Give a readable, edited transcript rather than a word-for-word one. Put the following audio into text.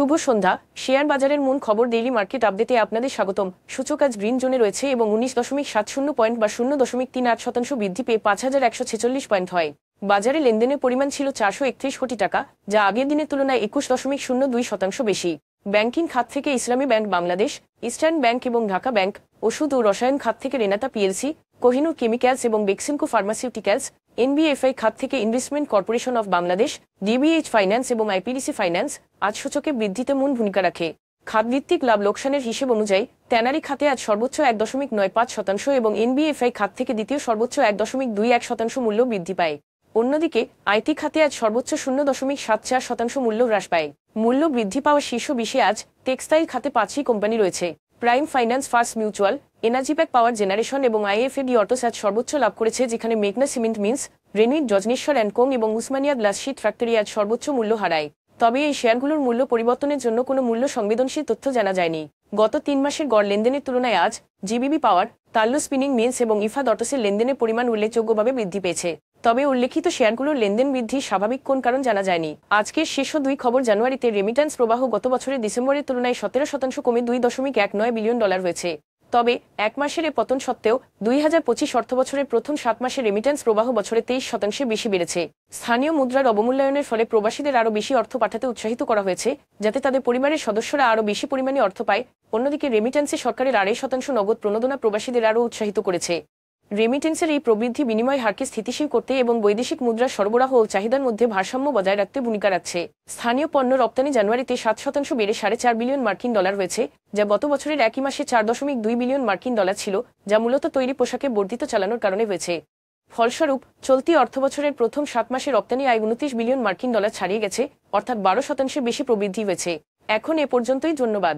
শুভ সন্ধ্যা। Share বাজারের মূল খবর ডেইলি মার্কেট আপডেটে আপনাদের স্বাগতম। সূচক আজ গ্রিন জোনে রয়েছে এবং 19.70 পয়েন্ট বা 0.38% বৃদ্ধি পেয়ে 5146 পয়েন্ট হয়। বাজারে লেনদেনের পরিমাণ ছিল 431 কোটি টাকা, যা আগের দিনের তুলনায় 21.02% বেশি। ব্যাংকিং খাত থেকে ইসলামী ব্যাংক বাংলাদেশ, ইস্টার্ন ব্যাংক এবং ঢাকা ব্যাংক, ওষুধ ও রসায়ন খাত থেকে রেনাতা পিএলসি, কোহিনুর কেমিক্যালস এবং বেক্সিমকো ফার্মাসিউটিক্যালস, এনবিএফআই খাত থেকে investment corporation of Bangladesh, DBH finance এবং আইপিডিসি ফাইন্যান্স আজ সূচকে বৃদ্ধিতে মূল ভূমিকা রাখে। খাতভিত্তিক লাভ লোকসানের হিসেব অনুযায়ী ট্যানারি খাতে আজ সর্বোচ্চ 1.95% এবং এনবিএফআই খাত থেকে দ্বিতীয় সর্বোচ্চ 1.21% মূল্য বৃদ্ধি পায়। অন্যদিকে আইটি খাতে আজ সর্বোচ্চ 0.74% মূল্য হ্রাস পায়। মূল্য বৃদ্ধি পাওয়া শীর্ষ 20-এ আজ টেক্সটাইল খাতে 5টি কোম্পানি রয়েছে। Prime finance, first mutual, Energypac পাওয়ার জেনারেশন এবং আইএফএডি অটোস আজ সর্বোচ্চ লাভ করেছে, যেখানে মেঘনা সিমেন্ট মিলস, রেনিট, যজনেশ্বর অ্যান্ড কোং এবং উসমানিয়া গ্লাস শীট ফ্যাক্টরি আজ সর্বোচ্চ মূল্য হারায়। তবে এই শেয়ারগুলোর মূল্য পরিবর্তনের জন্য কোনো মূল্য সংবেদনশীল তথ্য জানা যায়নি। গত 3 মাসের গড় লেনদেনের তুলনায় আজ জিবিবি পাওয়ার, তাল্লো স্পিনিং মিলস এবং ইফাদ অটোসের লেনদেনের পরিমাণ উল্লেখযোগ্যভাবে বৃদ্ধি পেয়েছে। তবে উল্লেখিত শেয়ারগুলোর লেনদেন বৃদ্ধির স্বাভাবিক কোন কারণ জানা যায়নি। আজকের শীর্ষ 2 খবর। জানুয়ারিতে রেমিট্যান্স প্রবাহ গত বছরের ডিসেম্বরের তুলনায় 17% কমে $2.19 বিলিয়ন হয়েছে। তবে এক মাসের এ পতন সত্ত্বেও 2025 অর্থবছরের প্রথম 7 মাসে রেমিট্যান্স প্রবাহ বছরে 23% বেশি বেড়েছে। স্থানীয় মুদ্রার অবমূল্যায়নের ফলে প্রবাসীদের আরও বেশি অর্থ পাঠাতে উৎসাহিত করা হয়েছে, যাতে তাদের পরিবারের সদস্যরা আরও বেশি পরিমাণে অর্থ পায়। অন্যদিকে রেমিট্যান্সে সরকারের 2.5% নগদ প্রণোদনা প্রবাসীদের আরও উৎসাহিত করেছে। রেমিটেন্সের এই প্রবৃদ্ধি বিনিময় হারকে স্থিতিশীল করতে এবং বৈদেশিক মুদ্রার সরবরাহ ও চাহিদার মধ্যে ভারসাম্য বজায় রাখতে ভূমিকা রাখছে। স্থানীয় পণ্য রপ্তানি জানুয়ারিতে 7% বেড়ে $4.5 বিলিয়ন হয়েছে, যা গত বছরের একই মাসে $4.2 বিলিয়ন ছিল, যা মূলত তৈরি পোশাকে বর্ধিত চালানোর কারণে হয়েছে। ফলস্বরূপ চলতি অর্থবছরের প্রথম 7 মাসে রপ্তানি আয় $29 বিলিয়ন ছাড়িয়ে গেছে, অর্থাৎ 12% বেশি প্রবৃদ্ধি হয়েছে। এখন এ পর্যন্তই, ধন্যবাদ।